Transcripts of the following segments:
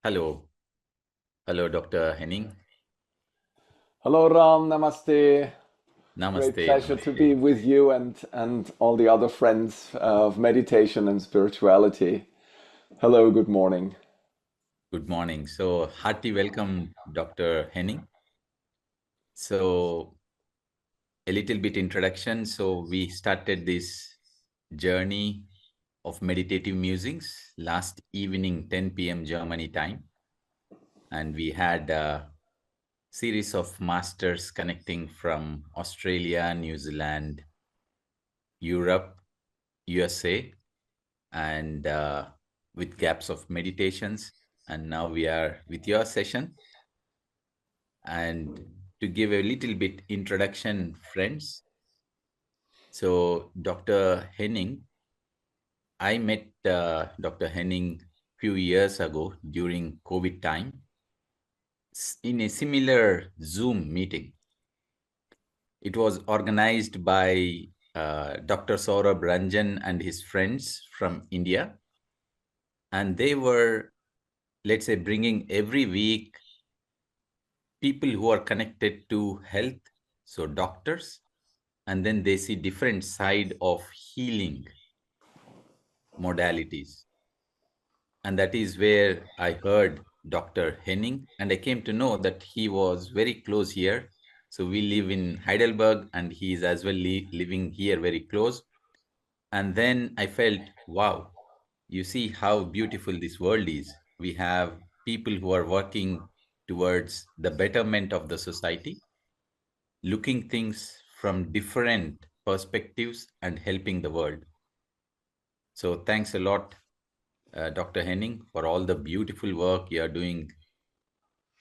Hello. Hello, Dr. Henning. Hello, Ram. Namaste. Great Namaste. pleasure to be Namaste. with you and all the other friends of meditation and spirituality. Hello, good morning. Good morning. So, hearty welcome, Dr. Henning. So, a little bit introduction. So, we started this journey of meditative musings last evening, 10 p.m. Germany time. And we had a series of masters connecting from Australia, New Zealand, Europe, USA, and with gaps of meditations. And now we are with your session. And to give a little bit introduction, friends. So Dr. Henning, I met Dr. Henning few years ago during COVID time in a similar Zoom meeting. It was organized by Dr. Saurabh Ranjan and his friends from India. And they were, let's say, bringing every week people who are connected to health, so doctors, and then they see different side of healing modalities. And that is where I heard Dr. Henning, and I came to know that he was very close here. So we live in Heidelberg, and he is as well living here very close. And then I felt, wow, you see how beautiful this world is. We have people who are working towards the betterment of the society, looking things from different perspectives and helping the world. So thanks a lot, Dr. Henning, for all the beautiful work you are doing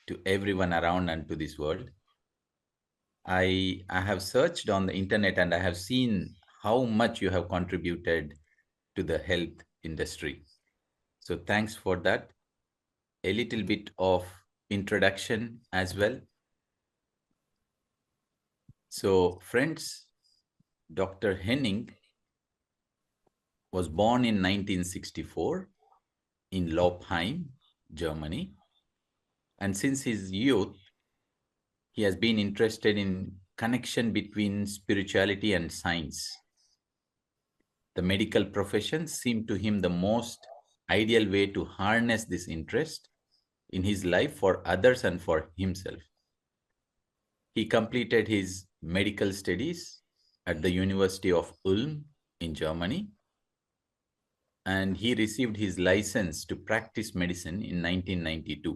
to everyone around and to this world. I have searched on the internet and I have seen how much you have contributed to the health industry. So thanks for that. A little bit of introduction as well. So friends, Dr. Henning was born in 1964 in Lopheim, Germany. And since his youth, he has been interested in connection between spirituality and science. The medical profession seemed to him the most ideal way to harness this interest in his life for others and for himself. He completed his medical studies at the University of Ulm in Germany, and he received his license to practice medicine in 1992.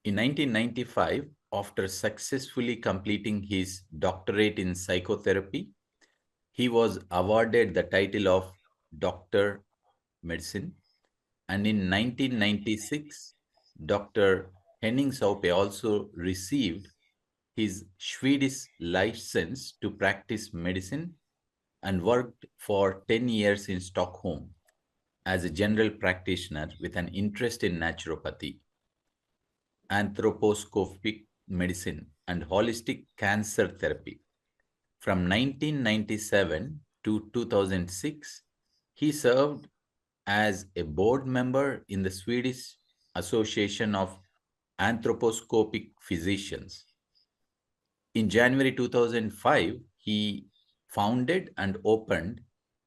In 1995, after successfully completing his doctorate in psychotherapy, he was awarded the title of Doctor Medicine. And in 1996, Dr. Henning Saupe also received his Swedish license to practice medicine and worked for 10 years in Stockholm as a general practitioner with an interest in naturopathy, anthroposcopic medicine, and holistic cancer therapy. From 1997 to 2006, he served as a board member in the Swedish Association of Anthroposcopic Physicians. In January 2005, he founded and opened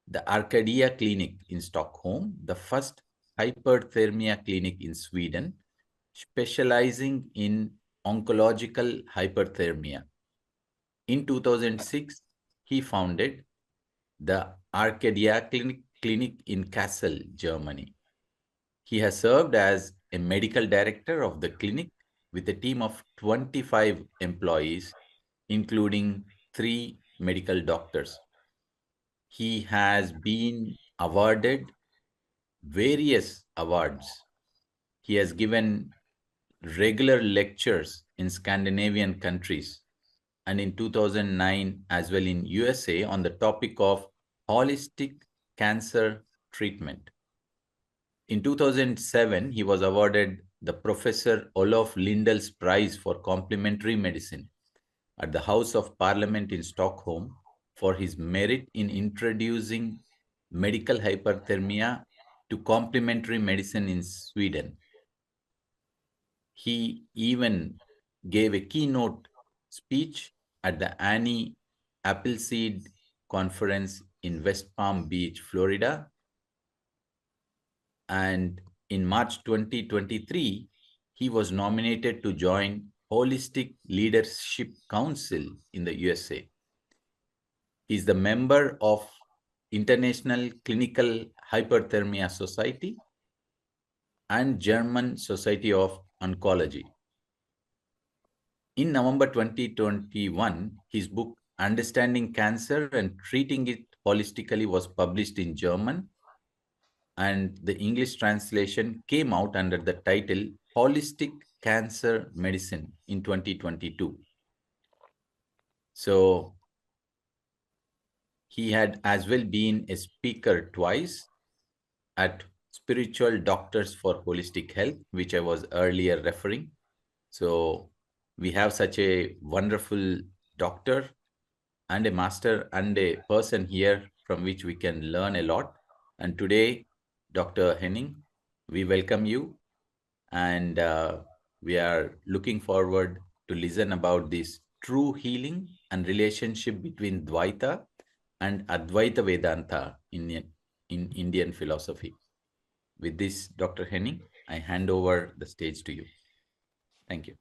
the Arcadia Clinic in Stockholm, the first hyperthermia clinic in Sweden, specializing in oncological hyperthermia. In 2006, he founded the Arcadia Clinic in Kassel, Germany. He has served as a medical director of the clinic with a team of 25 employees, including 3 medical doctors. He has been awarded various awards. He has given regular lectures in Scandinavian countries and in 2009 as well in USA on the topic of holistic cancer treatment. In 2007, he was awarded the Professor Olof Lindel's Prize for Complementary Medicine at the House of Parliament in Stockholm for his merit in introducing medical hyperthermia to complementary medicine in Sweden. He even gave a keynote speech at the Annie Appleseed Conference in West Palm Beach, Florida. And in March 2023, he was nominated to join Holistic Leadership Council in the USA. He is the member of International Clinical Hyperthermia Society and German Society of Oncology. In November 2021, his book Understanding Cancer and Treating It Holistically was published in German, and the English translation came out under the title Holistic Cancer Medicine in 2022. So he had as well been a speaker twice at Spiritual Doctors for Holistic Health, which I was earlier referring. So we have such a wonderful doctor and a master and a person here from which we can learn a lot. And today, Dr. Henning, we welcome you, and we are looking forward to listen about this true healing and relationship between Dvaita and Advaita Vedanta in Indian philosophy. With this, Dr. Henning, I hand over the stage to you. Thank you.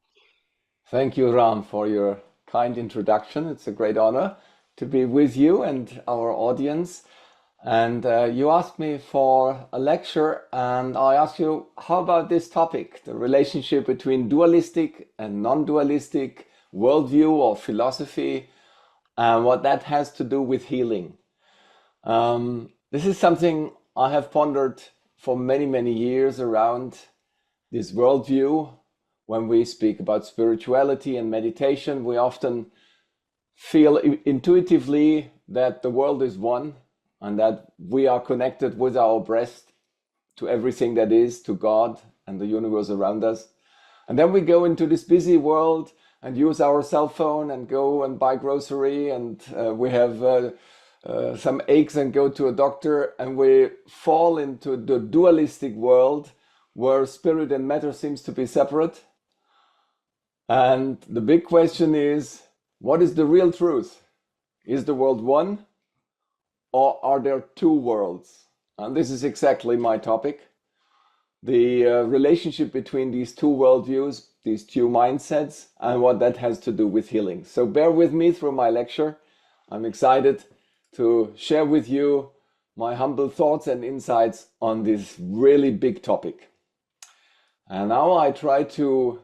Thank you, Ram, for your kind introduction. It's a great honor to be with you and our audience. And you asked me for a lecture, and I asked you, how about this topic, the relationship between dualistic and non-dualistic worldview or philosophy, and what that has to do with healing. This is something I have pondered for many, many years around this worldview. When we speak about spirituality and meditation, we often feel intuitively that the world is one and that we are connected with our breath to everything that is, to God and the universe around us. And then we go into this busy world and use our cell phone and go and buy grocery, and we have some aches and go to a doctor, and we fall into the dualistic world where spirit and matter seems to be separate. And the big question is, what is the real truth? Is the world one, or are there two worlds? And this is exactly my topic. The relationship between these two worldviews, these two mindsets, and what that has to do with healing. So bear with me through my lecture. I'm excited to share with you my humble thoughts and insights on this really big topic. And now I try to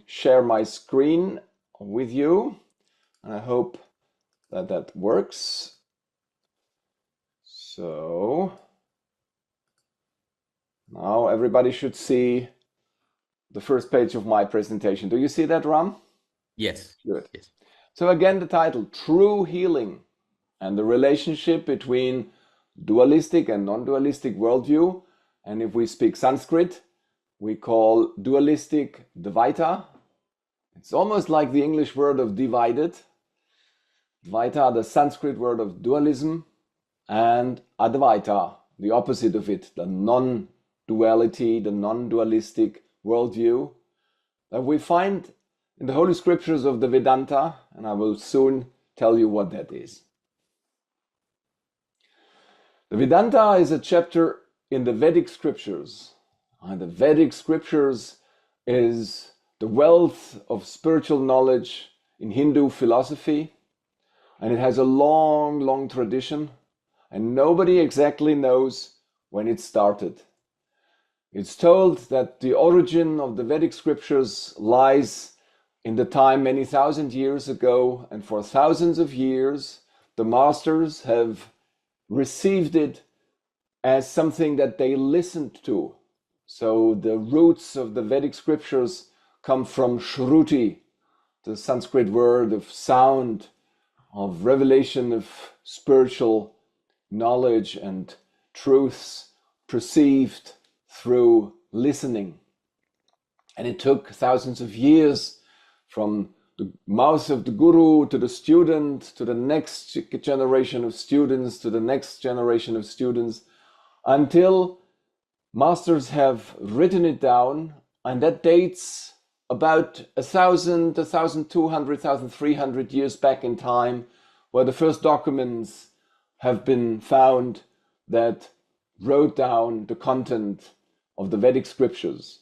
share my screen with you, and I hope that that works. So now everybody should see the first page of my presentation. Do you see that, Ram? Yes. Good. Yes. So again, the title, True Healing and the relationship between dualistic and non-dualistic worldview. And if we speak Sanskrit, we call dualistic Dvaita. It's almost like the English word of divided. Dvaita, the Sanskrit word of dualism, and Advaita, the opposite of it, the non-duality, the non-dualistic worldview that we find in the Holy Scriptures of the Vedanta, and I will soon tell you what that is. The Vedanta is a chapter in the Vedic scriptures. And the Vedic scriptures is the wealth of spiritual knowledge in Hindu philosophy, and it has a long, long tradition, and nobody exactly knows when it started. It's told that the origin of the Vedic scriptures lies in the time many thousand years ago, and for thousands of years the masters have received it as something that they listened to. So the roots of the Vedic scriptures come from Shruti, the Sanskrit word of sound, of revelation of spiritual knowledge and truths perceived through listening. And it took thousands of years from the mouth of the guru to the student, to the next generation of students, to the next generation of students, until masters have written it down and that dates about 1,000, 1,200, 1,300 years back in time, where the first documents have been found that wrote down the content of the Vedic scriptures.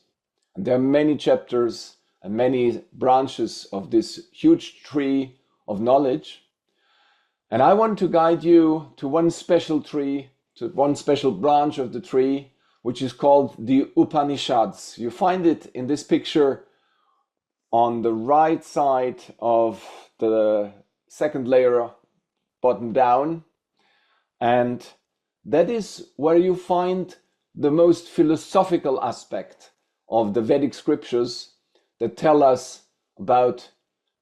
And there are many chapters and many branches of this huge tree of knowledge. And I want to guide you to one special tree, to one special branch of the tree, which is called the Upanishads. You find it in this picture on the right side of the second layer, bottom down. And that is where you find the most philosophical aspect of the Vedic scriptures that tell us about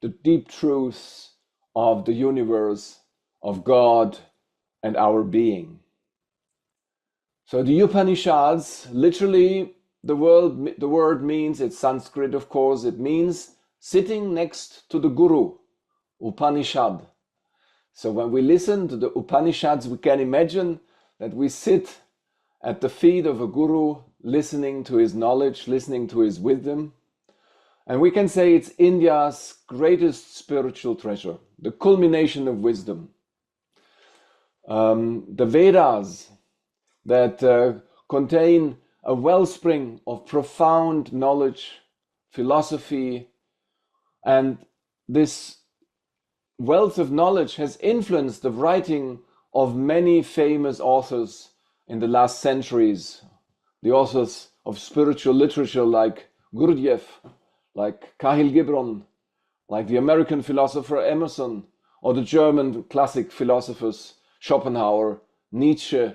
the deep truths of the universe, of God, and our being. So the Upanishads, literally the word means, it's Sanskrit of course, it means sitting next to the Guru, Upanishad. So when we listen to the Upanishads, we can imagine that we sit at the feet of a Guru, listening to his knowledge, listening to his wisdom. And we can say it's India's greatest spiritual treasure, the culmination of wisdom. The Vedas that contain a wellspring of profound knowledge, philosophy, and this wealth of knowledge has influenced the writing of many famous authors in the last centuries. The authors of spiritual literature like Gurdjieff, like Kahlil Gibran, like the American philosopher Emerson, or the German classic philosophers Schopenhauer, Nietzsche,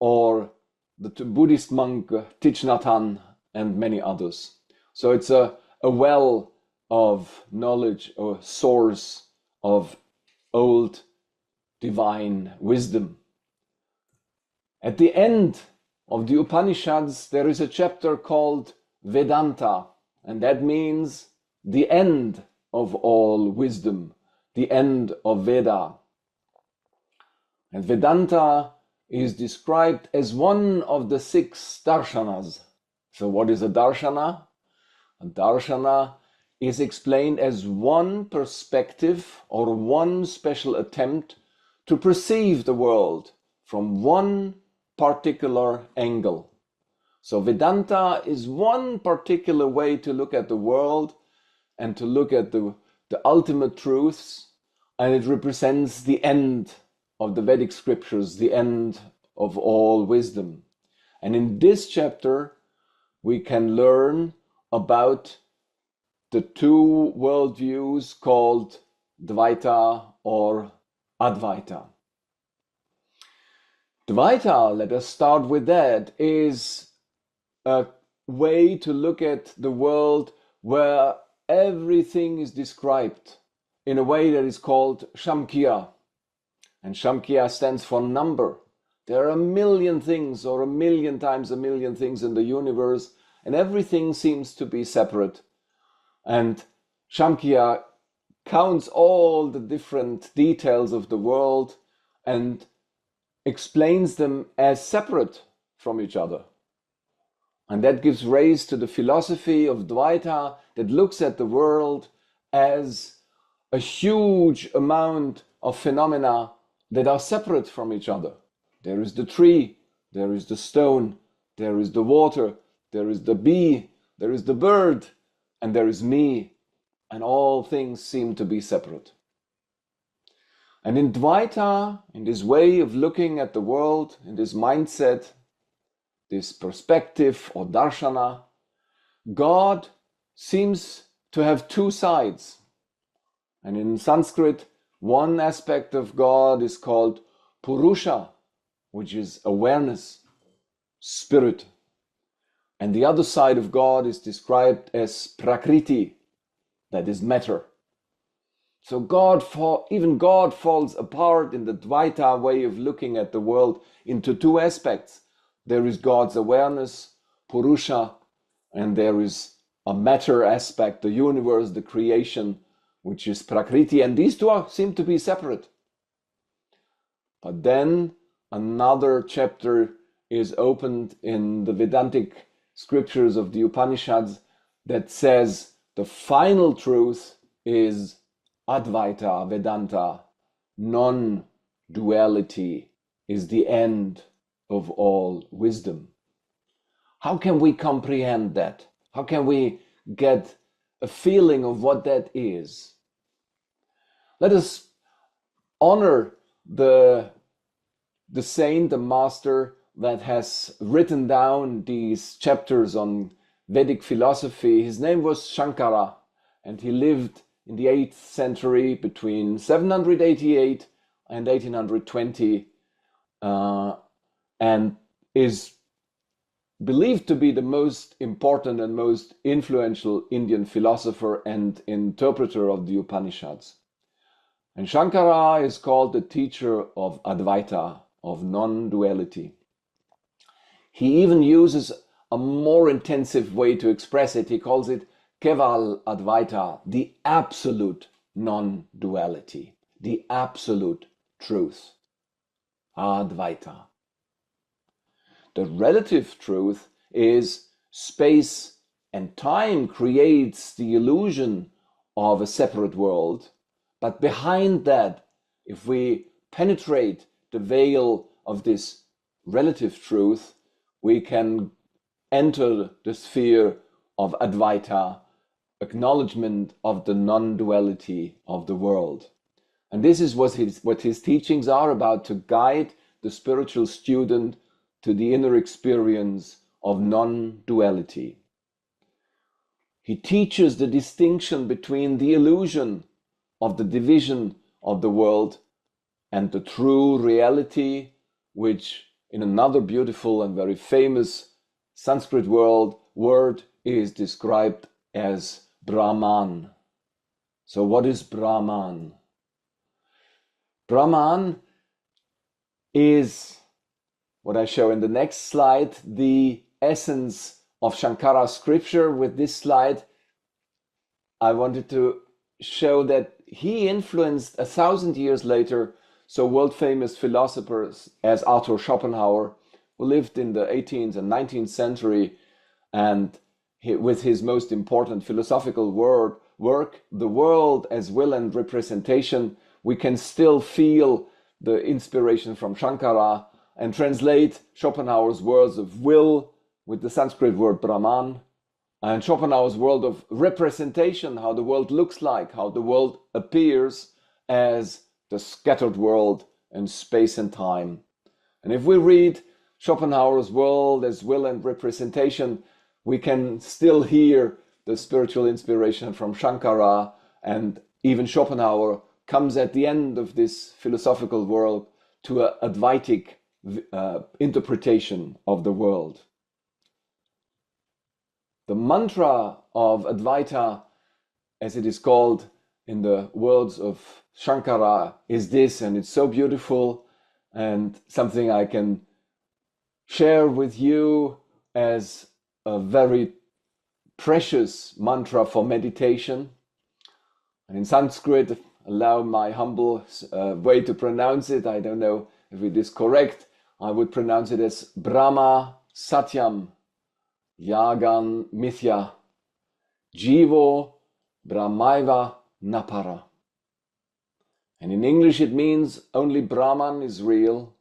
or the Buddhist monk Thich Nhat Hanh, and many others. So it's a well of knowledge, a source of old divine wisdom. At the end of the Upanishads, there is a chapter called Vedanta, and that means the end of all wisdom, the end of Veda. And Vedanta is described as one of the 6 darshanas. So what is a darshana? A darshana is explained as one perspective or one special attempt to perceive the world from one particular angle. So Vedanta is one particular way to look at the world and to look at the ultimate truths, and it represents the end of the Vedic scriptures, the end of all wisdom. And in this chapter, we can learn about the 2 worldviews called Dvaita or Advaita. Dvaita, let us start with that, is a way to look at the world where everything is described in a way that is called Samkhya. And Samkhya stands for number. There are a million things, or a million times a million things in the universe, and everything seems to be separate. And Samkhya counts all the different details of the world and explains them as separate from each other. And that gives rise to the philosophy of Dvaita that looks at the world as a huge amount of phenomena that are separate from each other. There is the tree, there is the stone, there is the water, there is the bee, there is the bird, and there is me, and all things seem to be separate. And in Dvaita, in this way of looking at the world, in this mindset, this perspective or darshana, God seems to have 2 sides. And in Sanskrit, one aspect of God is called Purusha, which is awareness, spirit. And the other side of God is described as Prakriti, that is matter. So even God falls apart in the Dvaita way of looking at the world into 2 aspects. There is God's awareness, Purusha, and there is a matter aspect, the universe, the creation, which is Prakriti, and these 2 seem to be separate. But then another chapter is opened in the Vedantic scriptures of the Upanishads that says the final truth is Advaita Vedanta. Non-duality is the end of all wisdom. How can we comprehend that? How can we get a feeling of what that is? Let us honor the saint, the master that has written down these chapters on Vedic philosophy. His name was Shankara, and he lived in the 8th century between 788 and 1820, and is believed to be the most important and most influential Indian philosopher and interpreter of the Upanishads. And Shankara is called the teacher of Advaita, of non-duality. He even uses a more intensive way to express it. He calls it Keval Advaita, the absolute non-duality, the absolute truth, Advaita. The relative truth is space and time creates the illusion of a separate world. But behind that, if we penetrate the veil of this relative truth, we can enter the sphere of Advaita, acknowledgement of the non-duality of the world. And this is what his teachings are about, to guide the spiritual student to the inner experience of non-duality. He teaches the distinction between the illusion of the division of the world and the true reality, which in another beautiful and very famous Sanskrit word is described as Brahman. So what is Brahman? Brahman is, what I show in the next slide, the essence of Shankara's scripture. With this slide, I wanted to show that he influenced 1,000 years later so world famous philosophers as Arthur Schopenhauer, who lived in the 18th and 19th century, and with his most important philosophical work, The World as Will and Representation, we can still feel the inspiration from Shankara and translate Schopenhauer's words of will with the Sanskrit word Brahman, and Schopenhauer's world of representation, how the world looks like, how the world appears as the scattered world in space and time. And if we read Schopenhauer's world as will and representation, we can still hear the spiritual inspiration from Shankara, and even Schopenhauer comes at the end of this philosophical world to an Advaitic interpretation of the world. The mantra of Advaita, as it is called in the words of Shankara, is this, and it's so beautiful and something I can share with you as a very precious mantra for meditation. And in Sanskrit, allow my humble way to pronounce it. I don't know if it is correct. I would pronounce it as Brahma Satyam Yagan Mithya Jivo Brahmaiva Napara. And in English it means only Brahman is real,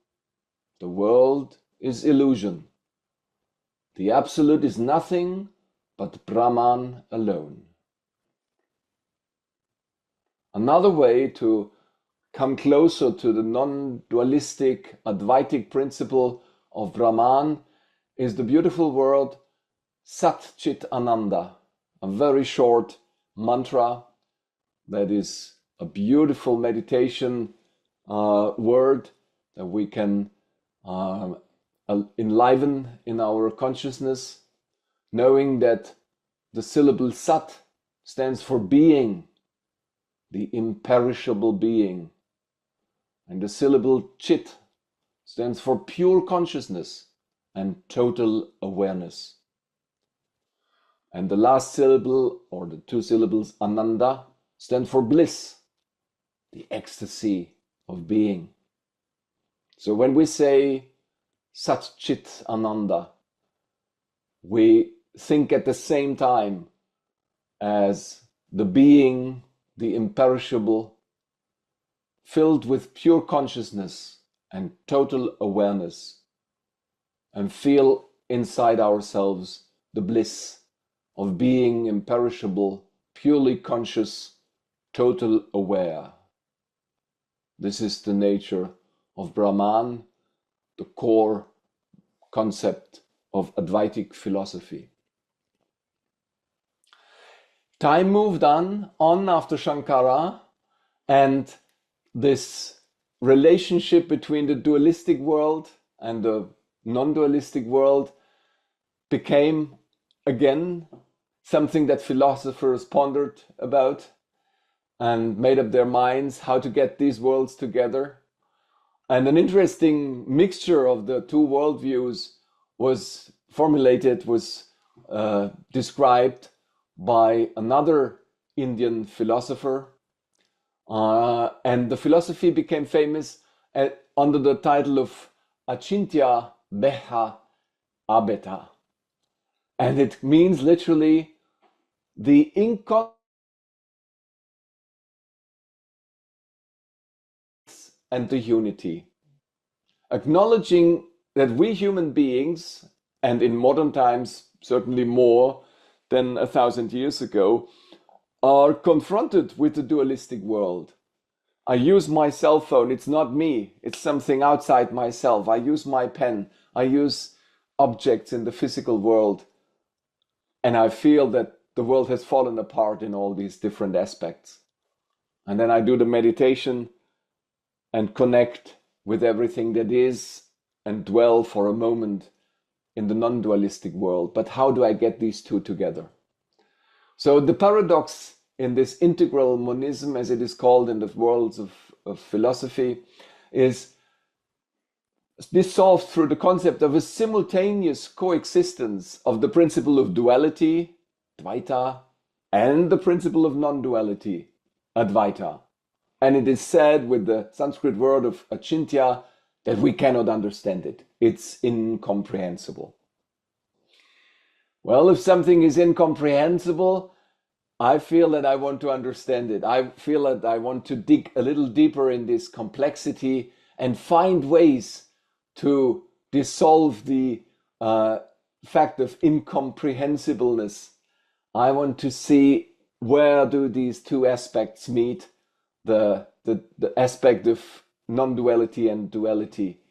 the world is illusion. The Absolute is nothing but Brahman alone. Another way to come closer to the non-dualistic Advaitic principle of Brahman is the beautiful word Sat-Chit-Ananda, a very short mantra that is a beautiful meditation word that we can enliven in our consciousness, knowing that the syllable Sat stands for being, the imperishable being, and the syllable Chit stands for pure consciousness and total awareness. And the last syllable, or the two syllables Ananda, stand for bliss, the ecstasy of being. So when we say Sat-Chit-Ananda, we think at the same time as the being, the imperishable, filled with pure consciousness and total awareness, and feel inside ourselves the bliss of being imperishable, purely conscious, total aware. This is the nature of Brahman, the core concept of Advaitic philosophy. Time moved on after Shankara, and this relationship between the dualistic world and the non-dualistic world became again something that philosophers pondered about and made up their minds how to get these worlds together. And an interesting mixture of the two worldviews was described by another Indian philosopher. And the philosophy became famous under the title of Achintya Beha Abeta. And it means literally the inconscious and the unity. Acknowledging that we human beings, and in modern times certainly more than 1,000 years ago, are confronted with the dualistic world. I use my cell phone, it's not me, it's something outside myself. I use my pen, I use objects in the physical world, and I feel that the world has fallen apart in all these different aspects. And then I do the meditation and connect with everything that is and dwell for a moment in the non-dualistic world. But how do I get these two together? So the paradox in this integral monism, as it is called in the worlds of philosophy, is dissolved through the concept of a simultaneous coexistence of the principle of duality, Dvaita, and the principle of non-duality, Advaita. And it is said with the Sanskrit word of achintya that we cannot understand it. It's incomprehensible. Well, if something is incomprehensible, I feel that I want to understand it. I feel that I want to dig a little deeper in this complexity and find ways to dissolve the fact of incomprehensibleness. I want to see where do these two aspects meet, the aspect of non-duality and duality.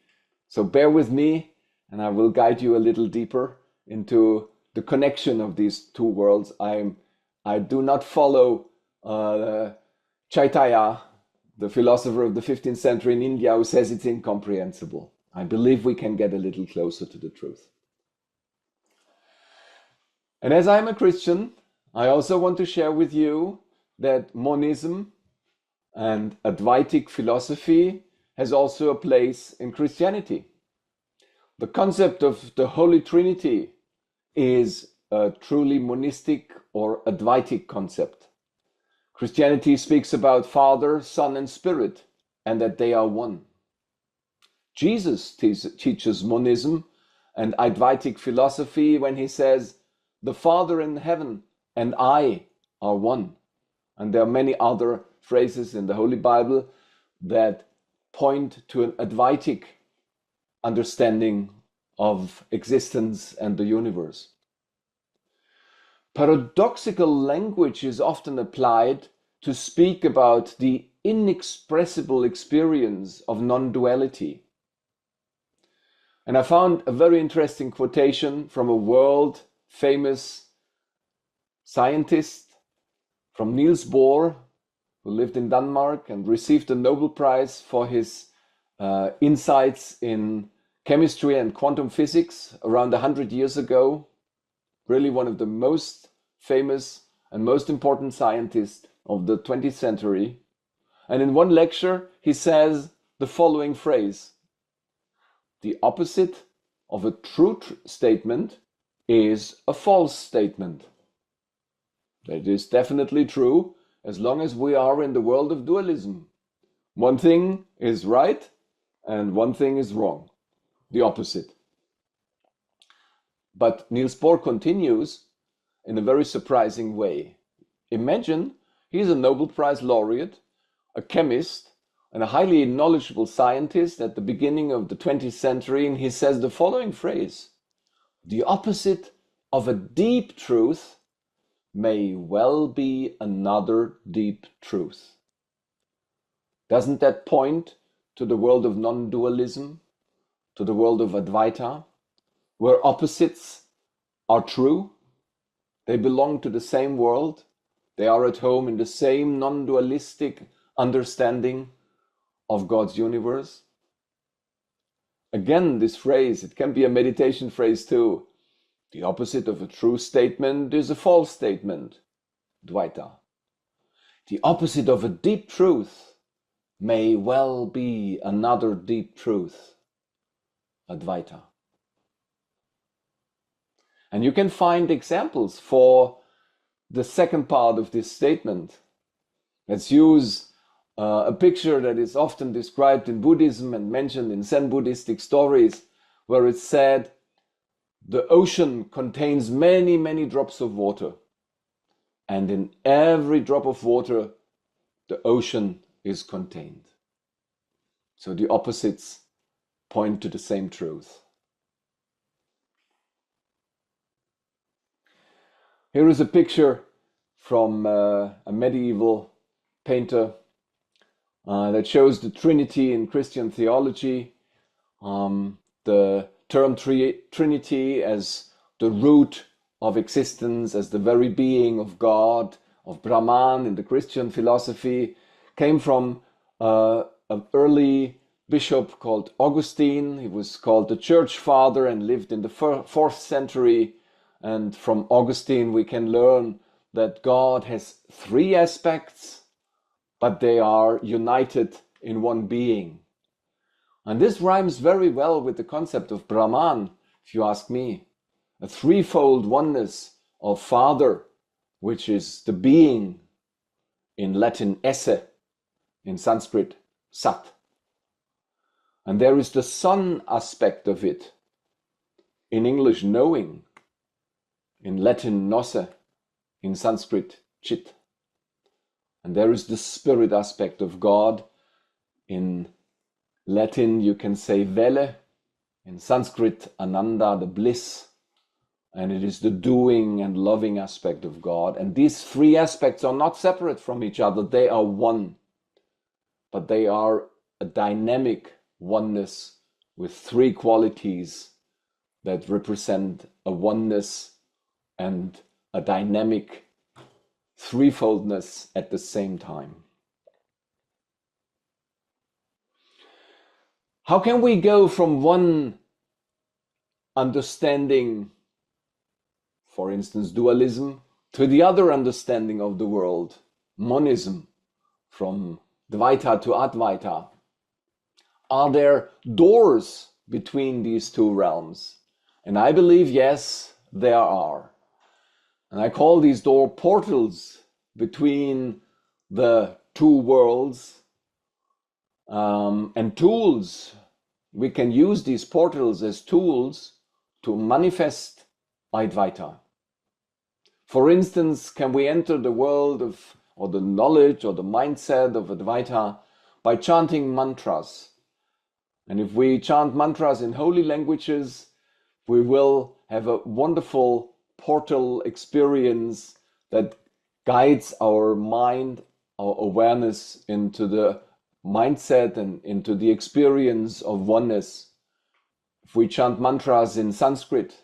So bear with me and I will guide you a little deeper into the connection of these two worlds. I do not follow Chaitanya, the philosopher of the 15th century in India, who says it's incomprehensible. I believe we can get a little closer to the truth. And as I'm a Christian, I also want to share with you that monism and Advaitic philosophy has also a place in Christianity. The concept of the Holy Trinity is a truly monistic or Advaitic concept. Christianity speaks about Father, Son, and Spirit, and that they are one. Jesus teaches monism and Advaitic philosophy when he says, the Father in heaven and I are one. And there are many other phrases in the Holy Bible that point to an Advaitic understanding of existence and the universe. Paradoxical language is often applied to speak about the inexpressible experience of non-duality. And I found a very interesting quotation from a world famous scientist, from Niels Bohr, who lived in Denmark and received the Nobel Prize for his insights in chemistry and quantum physics around 100 years ago. Really one of the most famous and most important scientists of the 20th century. And in one lecture, he says the following phrase: the opposite of a true statement is a false statement. That is definitely true as long as we are in the world of dualism. One thing is right and one thing is wrong, the opposite. But Niels Bohr continues in a very surprising way. Imagine he's a Nobel Prize laureate, a chemist, and a highly knowledgeable scientist at the beginning of the 20th century, and he says the following phrase: the opposite of a deep truth may well be another deep truth. Doesn't that point to the world of non-dualism, to the world of Advaita, where opposites are true? They belong to the same world. They are at home in the same non-dualistic understanding of God's universe. Again, this phrase, it can be a meditation phrase too. The opposite of a true statement is a false statement, Dvaita. The opposite of a deep truth may well be another deep truth, Advaita. And you can find examples for the second part of this statement. Let's use a picture that is often described in Buddhism and mentioned in Zen Buddhistic stories, where it's said, the ocean contains many, many drops of water. And in every drop of water, the ocean is contained. So the opposites point to the same truth. Here is a picture from a medieval painter that shows the Trinity in Christian theology. The term Trinity as the root of existence, as the very being of God, of Brahman in the Christian philosophy, came from an early bishop called Augustine. He was called the Church Father and lived in the 4th century. And from Augustine we can learn that God has 3 aspects, but they are united in one being. And this rhymes very well with the concept of Brahman, if you ask me. A threefold oneness of Father, which is the being, in Latin esse, in Sanskrit Sat. And there is the Son aspect of it, in English knowing, in Latin nosse, in Sanskrit Chit. And there is the Spirit aspect of God. In Latin you can say vele, in Sanskrit Ananda, the bliss. And it is the doing and loving aspect of God. And these 3 aspects are not separate from each other, they are one. But they are a dynamic oneness with 3 qualities that represent a oneness and a dynamic threefoldness at the same time. How can we go from one understanding, for instance dualism, to the other understanding of the world, monism, from Dvaita to Advaita? Are there doors between these 2 realms? And I believe yes, there are. And I call these door portals between the 2 worlds, and tools. We can use these portals as tools to manifest Advaita. For instance, can we enter the world of, or the knowledge or the mindset of Advaita by chanting mantras? And if we chant mantras in holy languages, we will have a wonderful portal experience that guides our mind, our awareness into the mindset and into the experience of oneness. If we chant mantras in Sanskrit,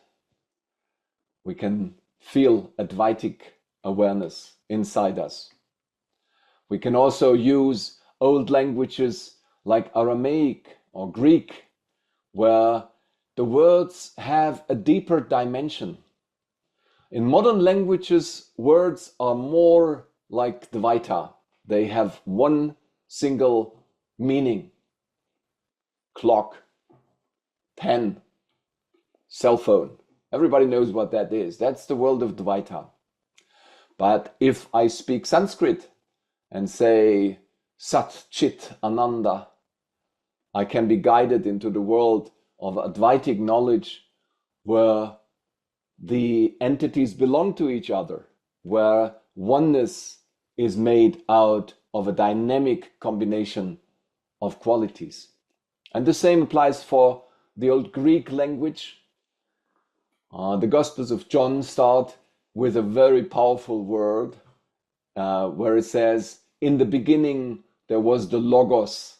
we can feel Advaitic awareness inside us. We can also use old languages like Aramaic or Greek, where the words have a deeper dimension. In modern languages, words are more like Dvaita. They have one single meaning. Clock, pen, cell phone. Everybody knows what that is. That's the world of Dvaita. But if I speak Sanskrit and say Sat-Chit-Ananda, I can be guided into the world of Advaitic knowledge, where the entities belong to each other, where oneness is made out of a dynamic combination of qualities. And the same applies for the old Greek language. The Gospels of John start with a very powerful word where it says, in the beginning there was the Logos.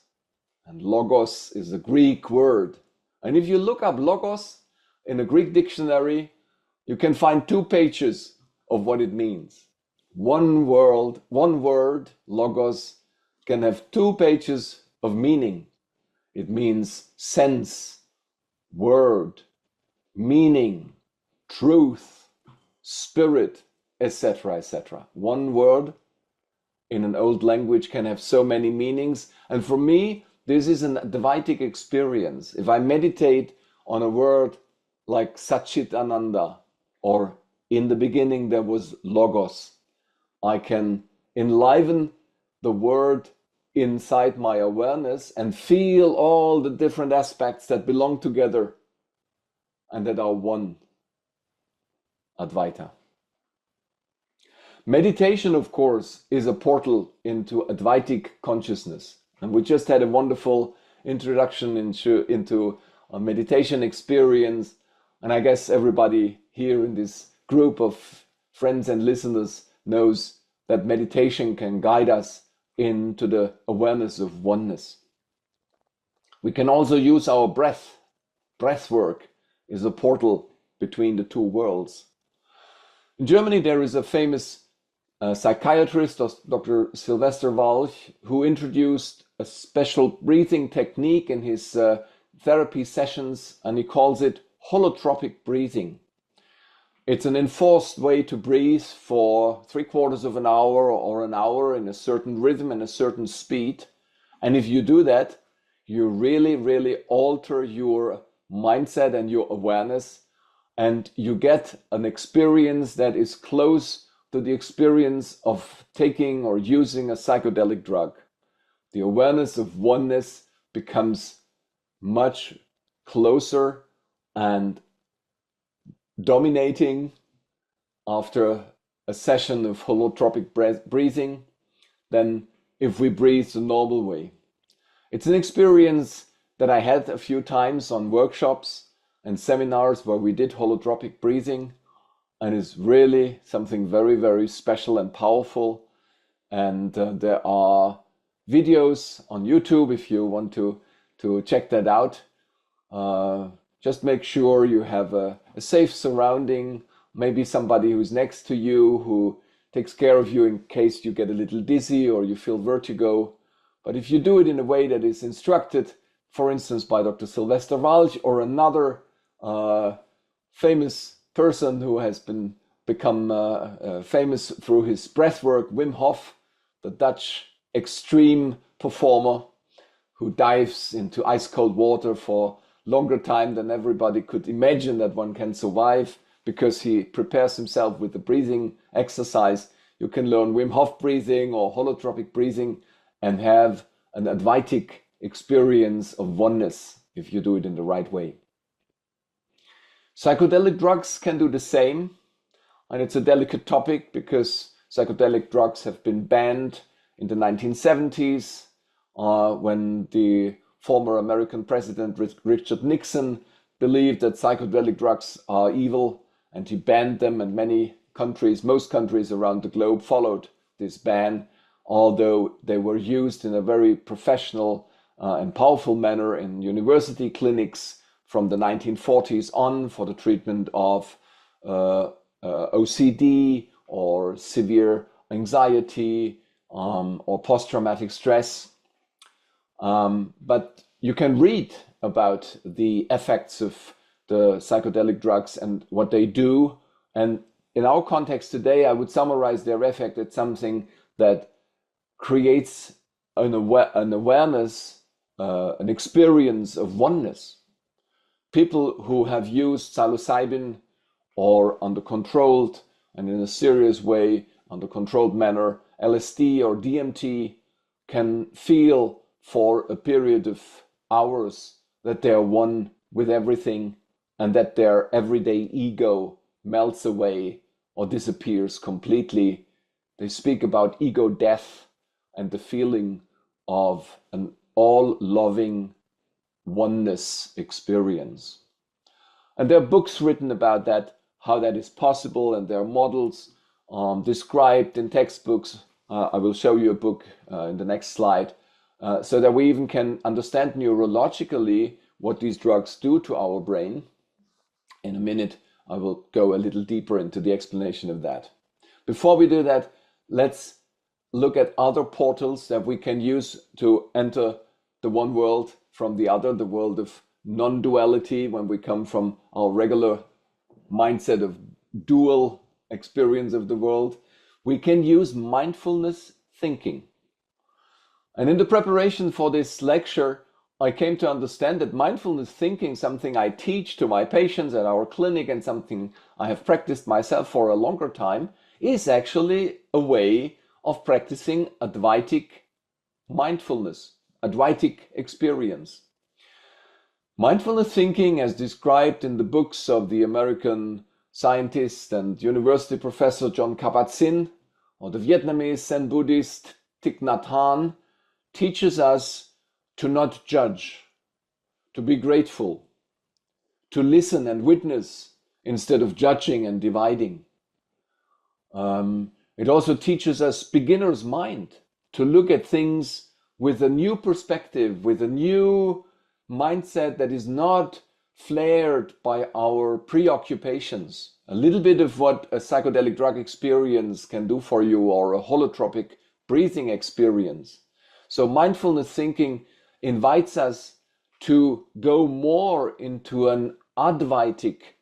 And Logos is a Greek word. And if you look up Logos in a Greek dictionary, you can find 2 pages of what it means. One word, Logos, can have 2 pages of meaning. It means sense, word, meaning, truth, spirit, etc., etc. One word in an old language can have so many meanings. And for me, this is an Advaitic experience. If I meditate on a word like Sat-Chit-Ananda, or in the beginning there was Logos, I can enliven the word inside my awareness and feel all the different aspects that belong together and that are one, Advaita. Meditation, of course, is a portal into Advaitic consciousness. And we just had a wonderful introduction into a meditation experience. And I guess everybody here in this group of friends and listeners knows that meditation can guide us into the awareness of oneness. We can also use our breath. Breath work is a portal between the 2 worlds. In Germany, there is a famous psychiatrist, Dr. Sylvester Walch, who introduced a special breathing technique in his therapy sessions, and he calls it holotropic breathing. It's an enforced way to breathe for 3/4 of an hour or an hour in a certain rhythm and a certain speed. And if you do that, you really, really alter your mindset and your awareness, and you get an experience that is close to the experience of taking or using a psychedelic drug. The awareness of oneness becomes much closer and dominating after a session of holotropic breathing than if we breathe the normal way. It's an experience that I had a few times on workshops and seminars where we did holotropic breathing, and it's really something very, very special and powerful. And there are videos on YouTube if you want to check that out. Just make sure you have a safe surrounding, maybe somebody who's next to you who takes care of you in case you get a little dizzy or you feel vertigo. But if you do it in a way that is instructed, for instance, by Dr. Sylvester Walch or another famous person who has become famous through his breathwork, Wim Hof, the Dutch extreme performer who dives into ice cold water for longer time than everybody could imagine that one can survive because he prepares himself with the breathing exercise. You can learn Wim Hof breathing or holotropic breathing and have an Advaitic experience of oneness if you do it in the right way. Psychedelic drugs can do the same, and it's a delicate topic because psychedelic drugs have been banned in the 1970s when the former American president Richard Nixon believed that psychedelic drugs are evil, and he banned them, and many countries, most countries around the globe followed this ban, although they were used in a very professional and powerful manner in university clinics from the 1940s on for the treatment of OCD or severe anxiety or post-traumatic stress. But you can read about the effects of the psychedelic drugs and what they do. And in our context today, I would summarize their effect as something that creates an awareness, an experience of oneness. People who have used psilocybin or under controlled and in a serious way, under controlled manner, LSD or DMT, can feel for a period of hours that they are one with everything and that their everyday ego melts away or disappears completely. They speak about ego death and the feeling of an all-loving oneness experience. And there are books written about that, how that is possible, and there are models described in textbooks. I will show you a book in the next slide, so that we even can understand neurologically what these drugs do to our brain. In a minute, I will go a little deeper into the explanation of that. Before we do that, let's look at other portals that we can use to enter the one world from the other, the world of non-duality, when we come from our regular mindset of dual experience of the world. We can use mindfulness thinking. And in the preparation for this lecture, I came to understand that mindfulness thinking, something I teach to my patients at our clinic and something I have practiced myself for a longer time, is actually a way of practicing Advaitic mindfulness, Advaitic experience. Mindfulness thinking, as described in the books of the American scientist and university professor Jon Kabat-Zinn, or the Vietnamese Zen Buddhist Thich Nhat Hanh, teaches us to not judge, to be grateful, to listen and witness instead of judging and dividing. It also teaches us beginner's mind, to look at things with a new perspective, with a new mindset that is not flared by our preoccupations. A little bit of what a psychedelic drug experience can do for you, or a holotropic breathing experience. So mindfulness thinking invites us to go more into an Advaitic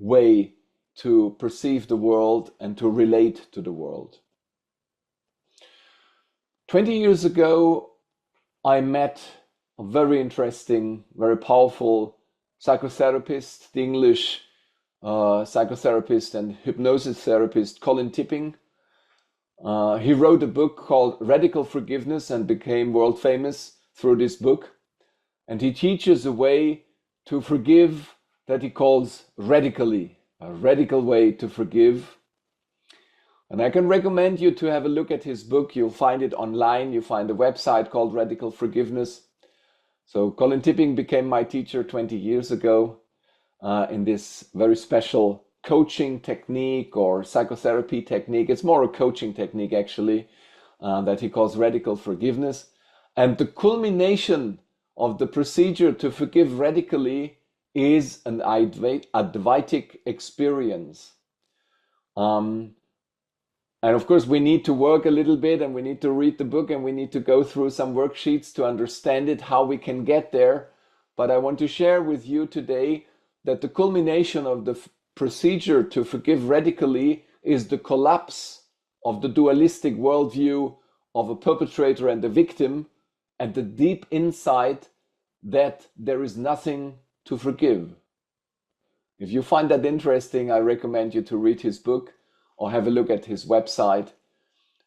way to perceive the world and to relate to the world. 20 years ago, I met a very interesting, very powerful psychotherapist, the English psychotherapist and hypnosis therapist Colin Tipping. He wrote a book called Radical Forgiveness and became world famous through this book. And he teaches a way to forgive that he calls radically, a radical way to forgive. And I can recommend you to have a look at his book. You'll find it online. You find a website called Radical Forgiveness. So Colin Tipping became my teacher 20 years ago in this very special coaching technique or psychotherapy technique. It's more a coaching technique, actually, that he calls Radical Forgiveness. And the culmination of the procedure to forgive radically is an Advaitic experience. And of course, we need to work a little bit, and we need to read the book, and we need to go through some worksheets to understand it, how we can get there. But I want to share with you today that the culmination of the procedure to forgive radically is the collapse of the dualistic worldview of a perpetrator and a victim, and the deep insight that there is nothing to forgive. If you find that interesting, I recommend you to read his book or have a look at his website.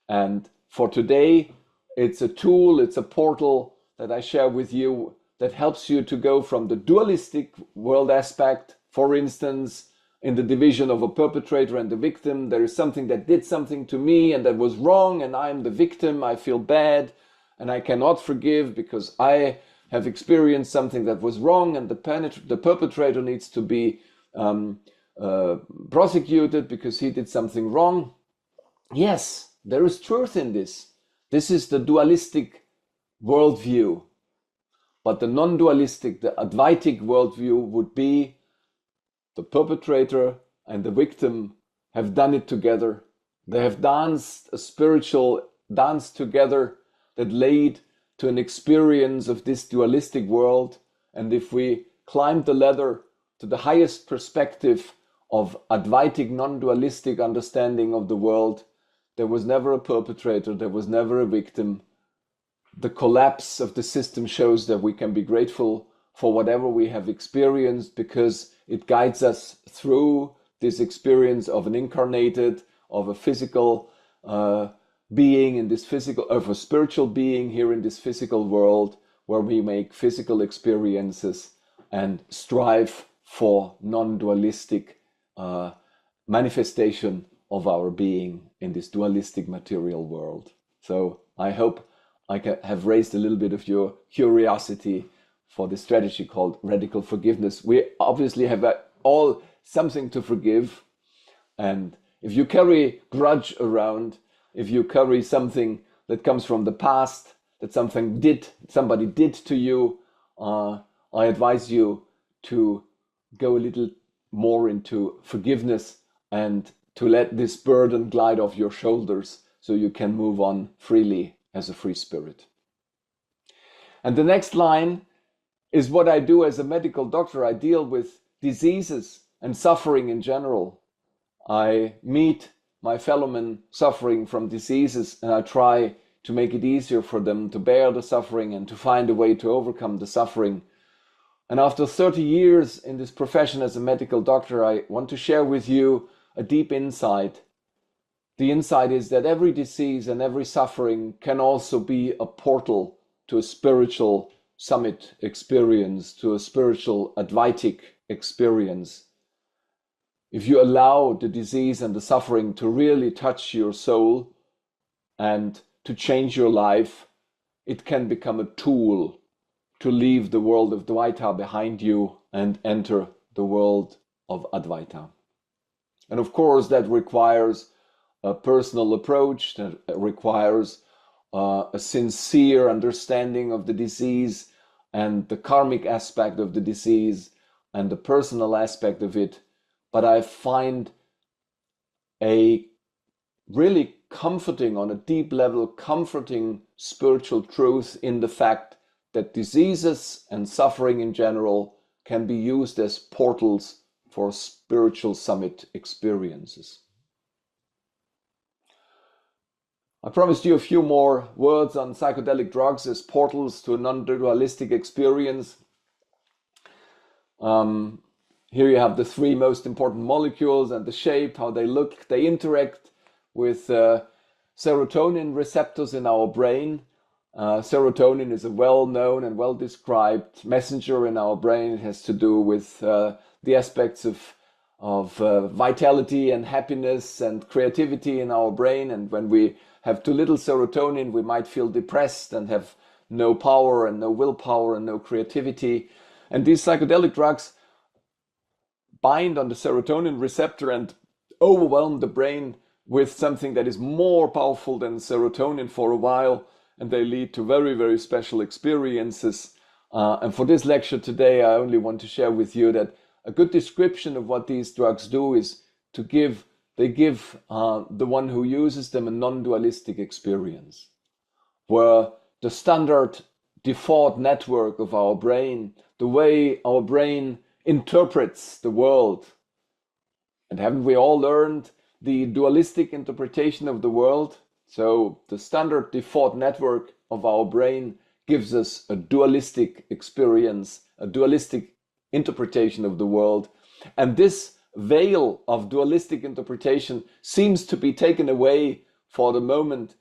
And for today, it's a tool, it's a portal that I share with you that helps you to go from the dualistic world aspect. For instance, in the division of a perpetrator and the victim, there is something that did something to me and that was wrong, and I'm the victim, I feel bad, and I cannot forgive because I have experienced something that was wrong, and the perpetrator needs to be prosecuted because he did something wrong. Yes, there is truth in this. This is the dualistic worldview. But the non-dualistic, the Advaitic worldview would be the perpetrator and the victim have done it together. They have danced a spiritual dance together that led to an experience of this dualistic world. And if we climb the ladder to the highest perspective of Advaitic non-dualistic understanding of the world, there was never a perpetrator, there was never a victim. The collapse of the system shows that we can be grateful for whatever we have experienced because it guides us through this experience of an incarnated, of a physical being in this physical, of a spiritual being here in this physical world where we make physical experiences and strive for non-dualistic manifestation of our being in this dualistic material world. So I hope I have raised a little bit of your curiosity for the strategy called radical forgiveness. We obviously have all something to forgive. And if you carry grudge around, if you carry something that comes from the past, that somebody did to you, I advise you to go a little more into forgiveness and to let this burden glide off your shoulders so you can move on freely as a free spirit. And the next line is what I do as a medical doctor. I deal with diseases and suffering in general. I meet my fellow men suffering from diseases and I try to make it easier for them to bear the suffering and to find a way to overcome the suffering. And after 30 years in this profession as a medical doctor, I want to share with you a deep insight. The insight is that every disease and every suffering can also be a portal to a spiritual summit experience, to a spiritual Advaitic experience. If you allow the disease and the suffering to really touch your soul and to change your life, it can become a tool to leave the world of Dvaita behind you and enter the world of Advaita. And of course, that requires a personal approach, that requires a sincere understanding of the disease and the karmic aspect of the disease and the personal aspect of it. But I find a really comforting, on a deep level, comforting spiritual truth in the fact that diseases and suffering in general can be used as portals for spiritual summit experiences. I promised you a few more words on psychedelic drugs as portals to a non-dualistic experience. Here you have the three most important molecules and the shape, how they look. They interact with serotonin receptors in our brain. Serotonin is a well-known and well-described messenger in our brain. It has to do with the aspects of vitality and happiness and creativity in our brain. And when we have too little serotonin, we might feel depressed and have no power and no willpower and no creativity. And these psychedelic drugs bind on the serotonin receptor and overwhelm the brain with something that is more powerful than serotonin for a while, and they lead to very, very special experiences. And for this lecture today, I only want to share with you that a good description of what these drugs do is to give the one who uses them a non-dualistic experience, where the standard default network of our brain, the way our brain interprets the world. And haven't we all learned the dualistic interpretation of the world? So the standard default network of our brain gives us a dualistic experience, a dualistic interpretation of the world. And this veil of dualistic interpretation seems to be taken away for the moment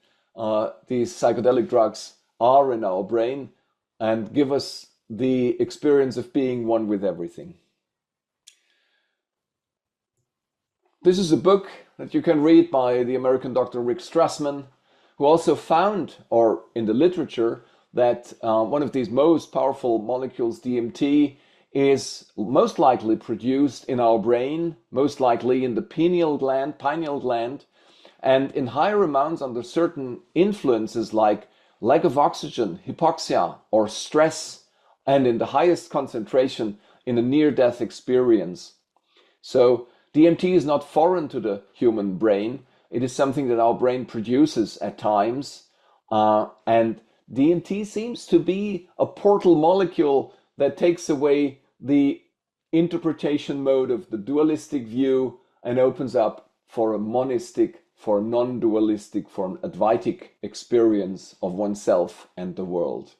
these psychedelic drugs are in our brain and give us the experience of being one with everything. This is a book that you can read by the American Dr. Rick Strassman, who also found, or in the literature, that one of these most powerful molecules, DMT, is most likely produced in our brain, most likely in the pineal gland, and in higher amounts under certain influences like lack of oxygen, hypoxia, or stress, and in the highest concentration in a near-death experience. So DMT is not foreign to the human brain. It is something that our brain produces at times. And DMT seems to be a portal molecule that takes away the interpretation mode of the dualistic view and opens up for a monistic, for a non-dualistic, for an Advaitic experience of oneself and the world.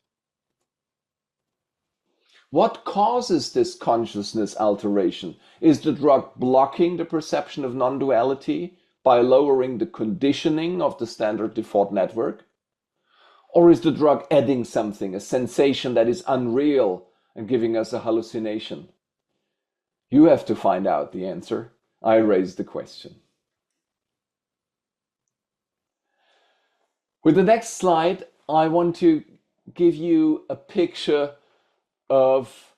What causes this consciousness alteration? Is the drug blocking the perception of non-duality by lowering the conditioning of the standard default network? Or is the drug adding something, a sensation that is unreal and giving us a hallucination? You have to find out the answer. I raise the question. With the next slide, I want to give you a picture of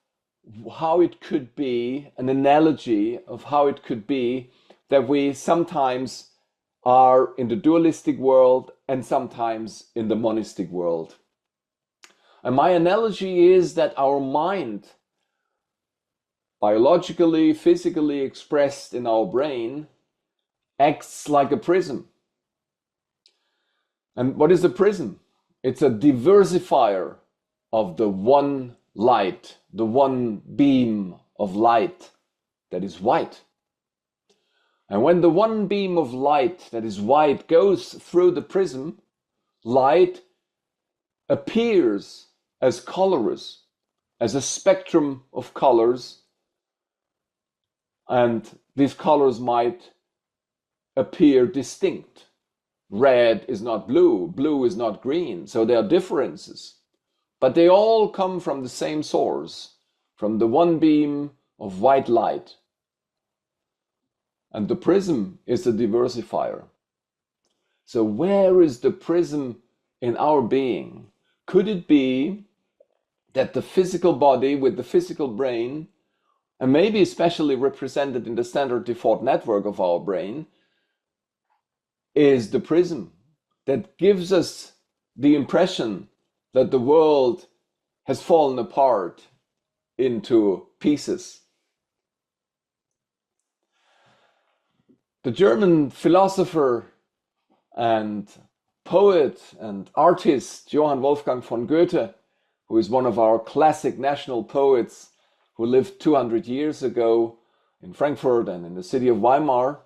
how it could be, an analogy of how it could be that we sometimes are in the dualistic world and sometimes in the monistic world. And my analogy is that our mind, biologically, physically expressed in our brain, acts like a prism. And what is a prism? It's a diversifier of the one light, the one beam of light that is white. And when the one beam of light that is white goes through the prism, light appears as colors, as a spectrum of colors, and these colors might appear distinct. Red is not blue, blue is not green, so there are differences. But they all come from the same source, from the one beam of white light. And the prism is the diversifier. So where is the prism in our being? Could it be that the physical body with the physical brain, and maybe especially represented in the standard default network of our brain, is the prism that gives us the impression that the world has fallen apart into pieces? The German philosopher and poet and artist Johann Wolfgang von Goethe, who is one of our classic national poets who lived 200 years ago in Frankfurt and in the city of Weimar,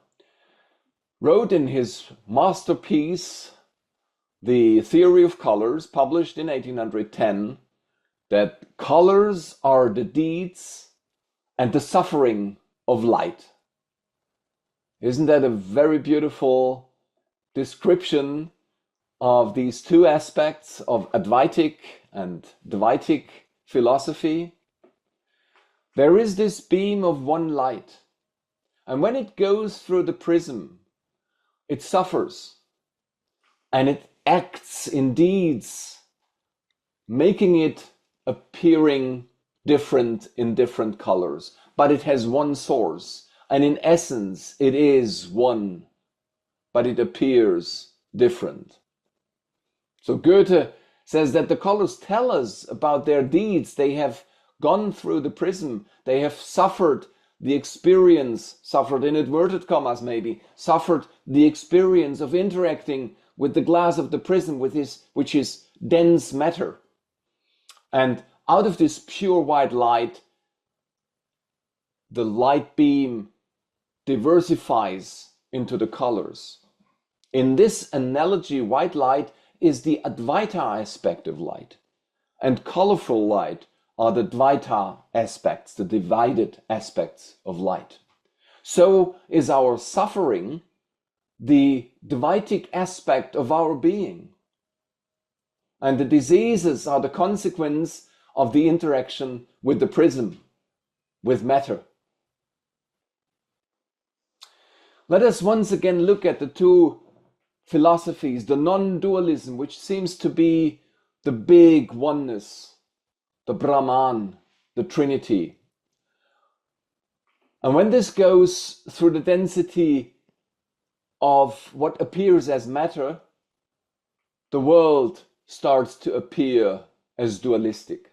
wrote in his masterpiece, The Theory of Colors, published in 1810, that colors are the deeds and the suffering of light. Isn't that a very beautiful description of these two aspects of Advaitic and Dvaitic philosophy? There is this beam of one light, and when it goes through the prism, it suffers, and it acts in deeds, making it appearing different in different colors. But it has one source, and in essence it is one, but it appears different. So Goethe says that the colors tell us about their deeds. They have gone through the prism, they have suffered the experience, suffered in inverted commas maybe, suffered the experience of interacting with the glass of the prism, which is dense matter. And out of this pure white light, the light beam diversifies into the colors. In this analogy, white light is the Advaita aspect of light, and colorful light are the Dvaita aspects, the divided aspects of light. So is our suffering the Dvaitic aspect of our being. And the diseases are the consequence of the interaction with the prism, with matter. Let us once again look at the two philosophies, the non-dualism, which seems to be the big oneness, the Brahman, the Trinity. And when this goes through the density of what appears as matter, the world starts to appear as dualistic.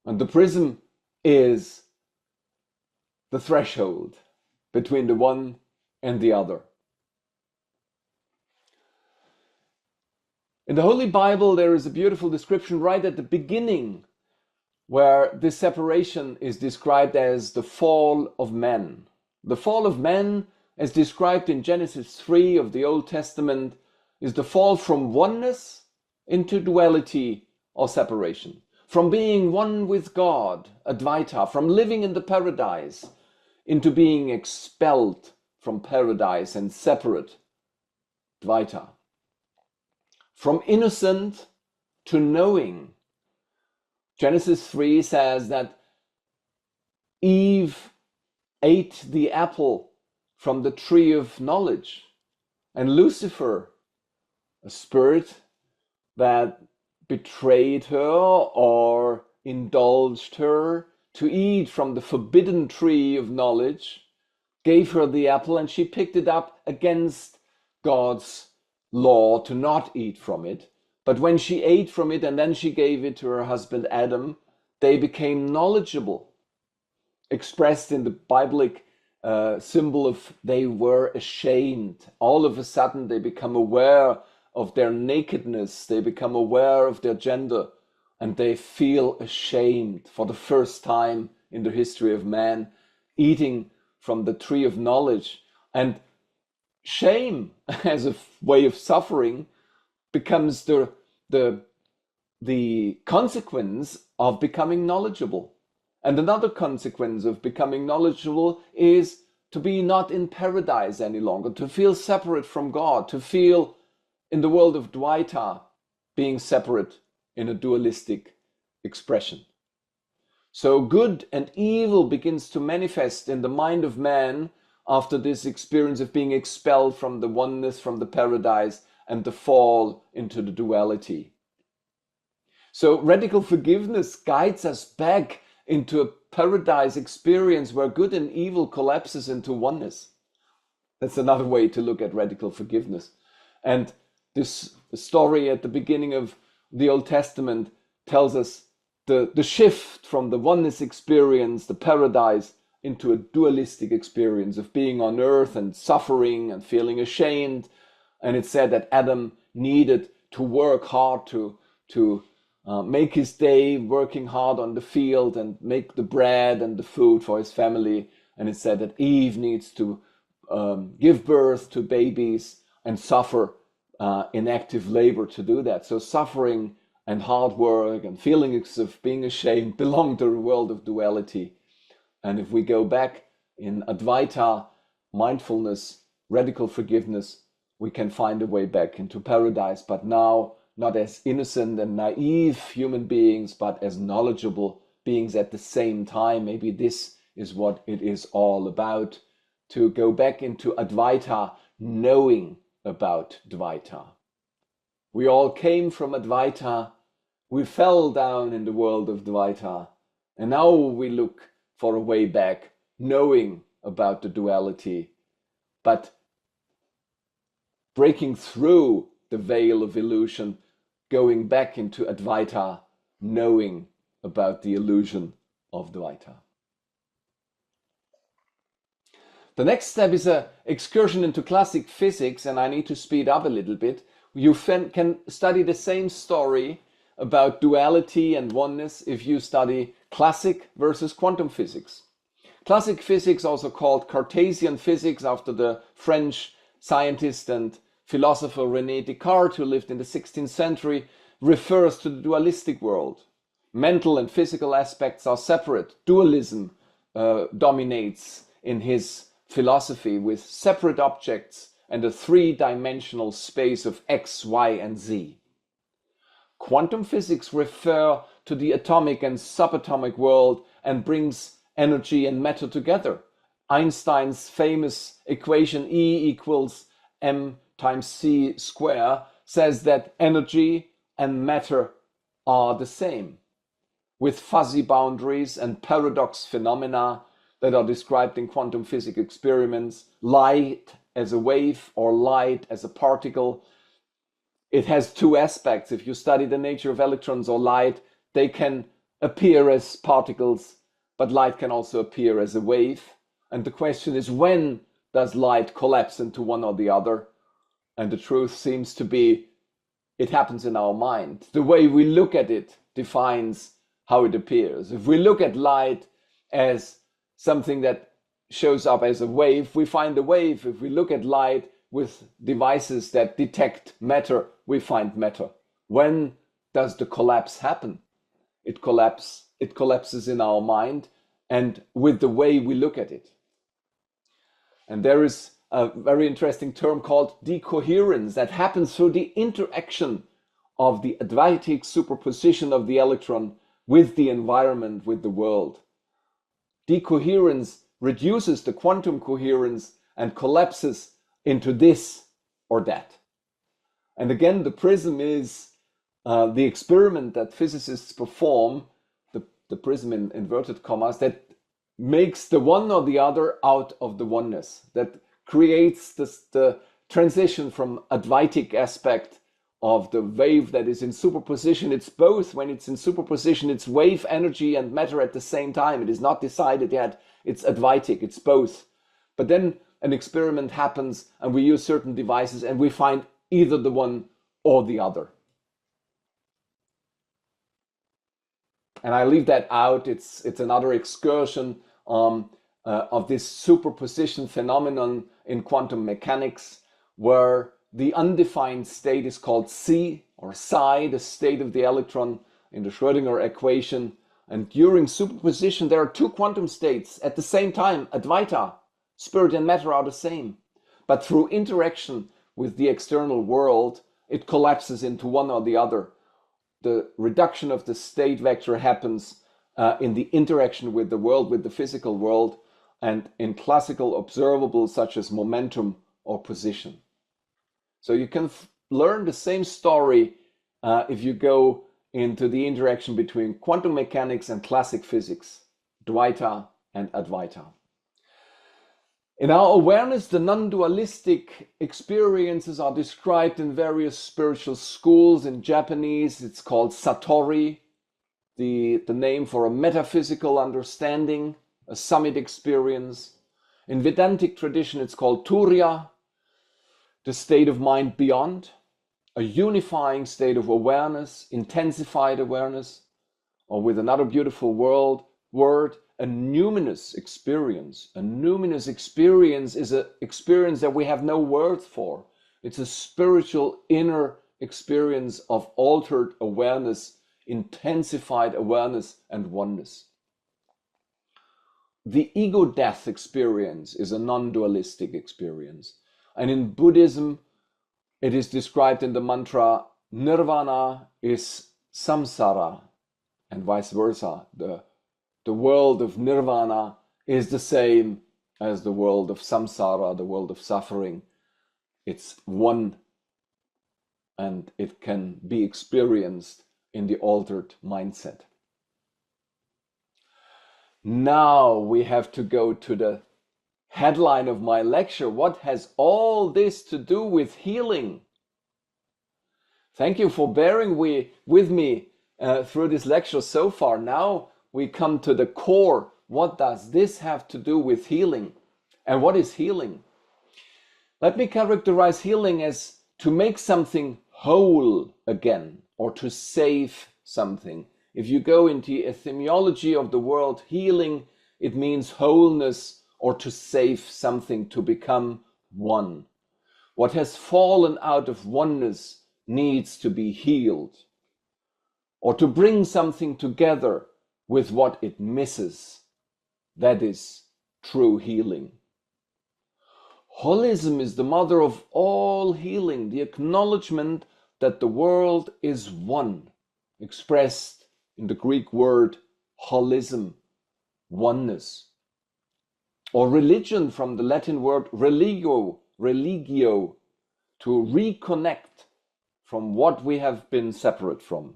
And the prism is the threshold between the one and the other. In the Holy Bible, there is a beautiful description right at the beginning where this separation is described as the fall of man. The fall of man, as described in Genesis 3 of the Old Testament, is the fall from oneness into duality or separation. From being one with God, Advaita, from living in the paradise, into being expelled from paradise and separate, Dvaita. From innocent to knowing. Genesis 3 says that Eve ate the apple from the tree of knowledge. And Lucifer, a spirit that betrayed her or indulged her to eat from the forbidden tree of knowledge, gave her the apple, and she picked it up against God's law to not eat from it. But when she ate from it and then she gave it to her husband Adam, they became knowledgeable, expressed in the Biblic symbol of they were ashamed. All of a sudden they become aware of their nakedness, they become aware of their gender, and they feel ashamed for the first time in the history of man, eating from the tree of knowledge. And shame as a way of suffering becomes the consequence of becoming knowledgeable. And another consequence of becoming knowledgeable is to be not in paradise any longer, to feel separate from God, to feel in the world of Dvaita being separate in a dualistic expression. So good and evil begins to manifest in the mind of man after this experience of being expelled from the oneness, from the paradise, and the fall into the duality. So radical forgiveness guides us back into a paradise experience where good and evil collapses into oneness. That's another way to look at radical forgiveness. And this story at the beginning of the Old Testament tells us the shift from the oneness experience, the paradise, into a dualistic experience of being on earth and suffering and feeling ashamed. And it said that Adam needed to work hard to make his day, working hard on the field and make the bread and the food for his family. And it said that Eve needs to give birth to babies and suffer in active labor to do that. So suffering and hard work and feelings of being ashamed belong to the world of duality. And if we go back in Advaita, mindfulness, radical forgiveness, we can find a way back into paradise, but now not as innocent and naive human beings, but as knowledgeable beings at the same time. Maybe this is what it is all about, to go back into Advaita, knowing about Dvaita. We all came from Advaita, we fell down in the world of Dvaita, and now we look for a way back, knowing about the duality, but breaking through the veil of illusion, going back into Advaita, knowing about the illusion of Dvaita. The next step is an excursion into classic physics, and I need to speed up a little bit. You can study the same story about duality and oneness if you study classic versus quantum physics. Classic physics, also called Cartesian physics after the French scientist and philosopher René Descartes, who lived in the 16th century, refers to the dualistic world. Mental and physical aspects are separate. Dualism dominates in his philosophy, with separate objects and a three-dimensional space of X, Y, and Z. Quantum physics refer to the atomic and subatomic world and brings energy and matter together. Einstein's famous equation E equals m times c square says that energy and matter are the same, with fuzzy boundaries and paradox phenomena that are described in quantum physics experiments. Light as a wave or light as a particle. It has two aspects. If you study the nature of electrons or light, they can appear as particles, but light can also appear as a wave. And the question is, when does light collapse into one or the other? And the truth seems to be, it happens in our mind. The way we look at it defines how it appears. If we look at light as something that shows up as a wave, we find a wave. If we look at light with devices that detect matter, we find matter. When does the collapse happen? It collapses in our mind and with the way we look at it. And there is a very interesting term called decoherence that happens through the interaction of the Advaitic superposition of the electron with the environment, with the world. Decoherence reduces the quantum coherence and collapses into this or that. And again, the prism is the experiment that physicists perform, the prism in inverted commas, that makes the one or the other out of the oneness, that creates the transition from Advaitic aspect of the wave that is in superposition. It's both. When it's in superposition, it's wave, energy, and matter at the same time. It is not decided yet. It's Advaitic. It's both. But then an experiment happens, and we use certain devices, and we find either the one or the other. And I leave that out. It's another excursion of this superposition phenomenon in quantum mechanics, where the undefined state is called C or psi, the state of the electron in the Schrödinger equation. And during superposition, there are two quantum states at the same time. Advaita, spirit and matter are the same. But through interaction with the external world, it collapses into one or the other. The reduction of the state vector happens in the interaction with the world, with the physical world, and in classical observables such as momentum or position. So you can learn the same story if you go into the interaction between quantum mechanics and classic physics, Dvaita and Advaita. In our awareness, the non-dualistic experiences are described in various spiritual schools. In Japanese, it's called Satori, the name for a metaphysical understanding, a summit experience. In Vedantic tradition, it's called Turiya, the state of mind beyond, a unifying state of awareness, intensified awareness, or with another beautiful word, a numinous experience. A numinous experience is an experience that we have no words for. It's a spiritual inner experience of altered awareness, intensified awareness, and oneness. The ego death experience is a non-dualistic experience. And in Buddhism, it is described in the mantra, Nirvana is samsara, and vice versa. The world of Nirvana is the same as the world of samsara, the world of suffering. It's one, and it can be experienced in the altered mindset. Now we have to go to the headline of my lecture. What has all this to do with healing? Thank you for bearing with me through this lecture so far. Now we come to the core. What does this have to do with healing? And what is healing? Let me characterize healing as to make something whole again, or to save something. If you go into the etymology of the word healing, it means wholeness, or to save something, to become one. What has fallen out of oneness needs to be healed, or to bring something together with what it misses. That is true healing. Holism is the mother of all healing, the acknowledgement that the world is one, expressed in the Greek word holism, oneness. Or religion, from the Latin word religio, to reconnect from what we have been separate from.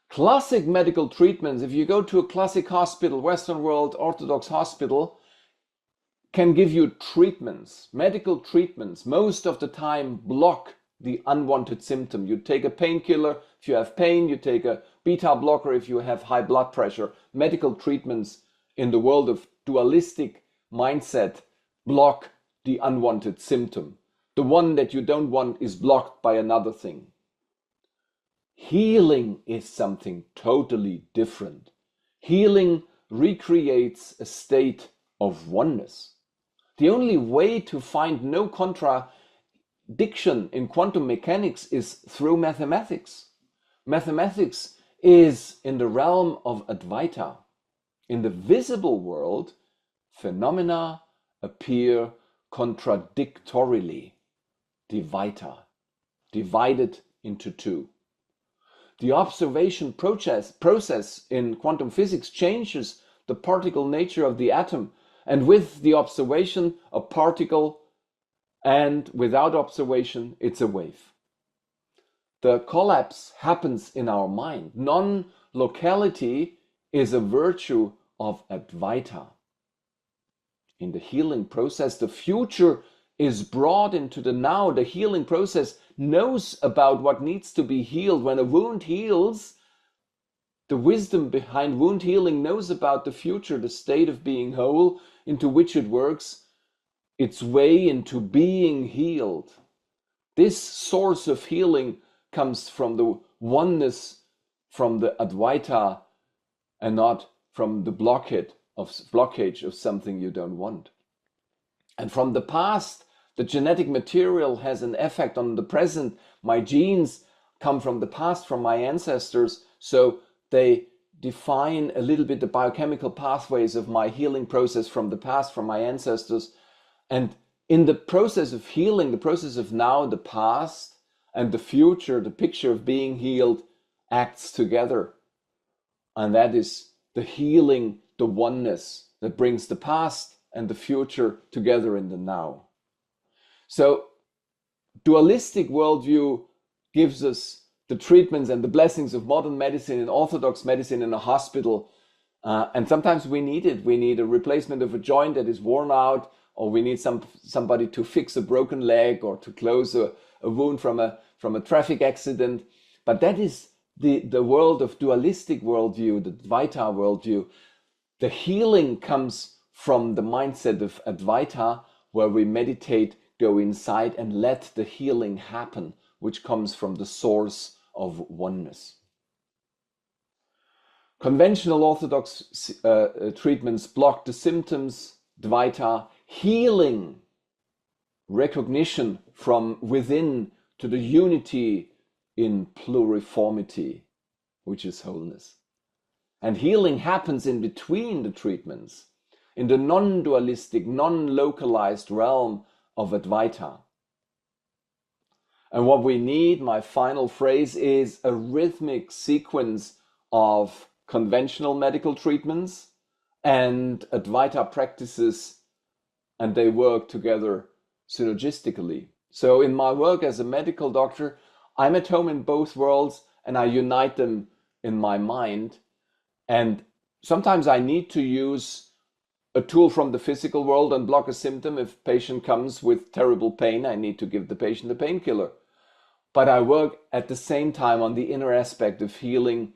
Classic medical treatments, if you go to a classic hospital, Western world Orthodox hospital, can give you treatments, medical treatments, most of the time block the unwanted symptom. You take a painkiller if you have pain, you take a beta blocker if you have high blood pressure. Medical treatments in the world of dualistic mindset block the unwanted symptom. The one that you don't want is blocked by another thing. Healing is something totally different. Healing recreates a state of oneness. The only way to find no contradiction in quantum mechanics is through mathematics. Mathematics is in the realm of Advaita. In the visible world, phenomena appear contradictorily, Dvaita, divided into two. The observation process in quantum physics changes the particle nature of the atom. And with the observation, a particle, and without observation, it's a wave. The collapse happens in our mind. Non-locality is a virtue of Advaita. In the healing process, the future is brought into the now. The healing process knows about what needs to be healed. When a wound heals, the wisdom behind wound healing knows about the future, the state of being whole into which it works its way into being healed. This source of healing comes from the oneness, from the Advaita, and not from the blockage of something you don't want. And from the past, the genetic material has an effect on the present. My genes come from the past, from my ancestors, so they define a little bit the biochemical pathways of my healing process from the past, from my ancestors. And in the process of healing, the process of now, the past and the future, the picture of being healed acts together. And that is the healing, the oneness that brings the past and the future together in the now. So dualistic worldview gives us the treatments and the blessings of modern medicine and orthodox medicine in a hospital. And sometimes we need it. We need a replacement of a joint that is worn out, or we need somebody to fix a broken leg or to close a wound from a traffic accident. But that is the world of dualistic worldview, the Dvaita worldview. The healing comes from the mindset of Advaita, where we meditate, go inside and let the healing happen, which comes from the source of oneness. Conventional orthodox treatments block the symptoms. Dvaita, healing, recognition from within to the unity in pluriformity, which is wholeness. And healing happens in between the treatments, in the non-dualistic, non-localized realm of Advaita. And what we need, my final phrase, is a rhythmic sequence of conventional medical treatments and Advaita practices, and they work together synergistically. So in my work as a medical doctor, I'm at home in both worlds and I unite them in my mind. And sometimes I need to use a tool from the physical world and block a symptom. If patient comes with terrible pain, I need to give the patient a painkiller. But I work at the same time on the inner aspect of healing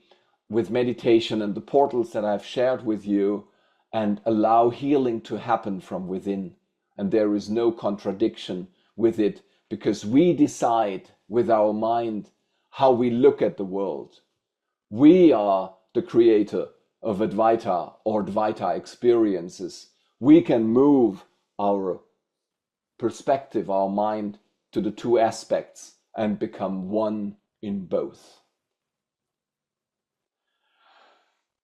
with meditation and the portals that I've shared with you, and allow healing to happen from within. And there is no contradiction with it, because we decide with our mind how we look at the world. We are the creator of Advaita or Dvaita experiences. We can move our perspective, our mind, to the two aspects and become one in both.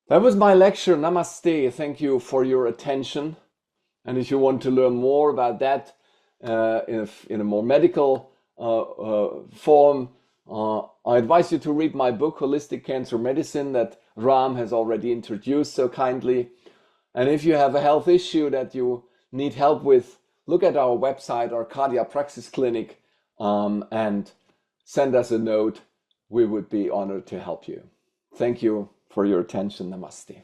That was my lecture. Namaste. Thank you for your attention. And if you want to learn more about that in a more medical form, I advise you to read my book, Holistic Cancer Medicine, that Ram has already introduced so kindly. And if you have a health issue that you need help with, look at our website, our Cardiac Praxis Clinic, and send us a note. We would be honored to help you. Thank you for your attention. Namaste.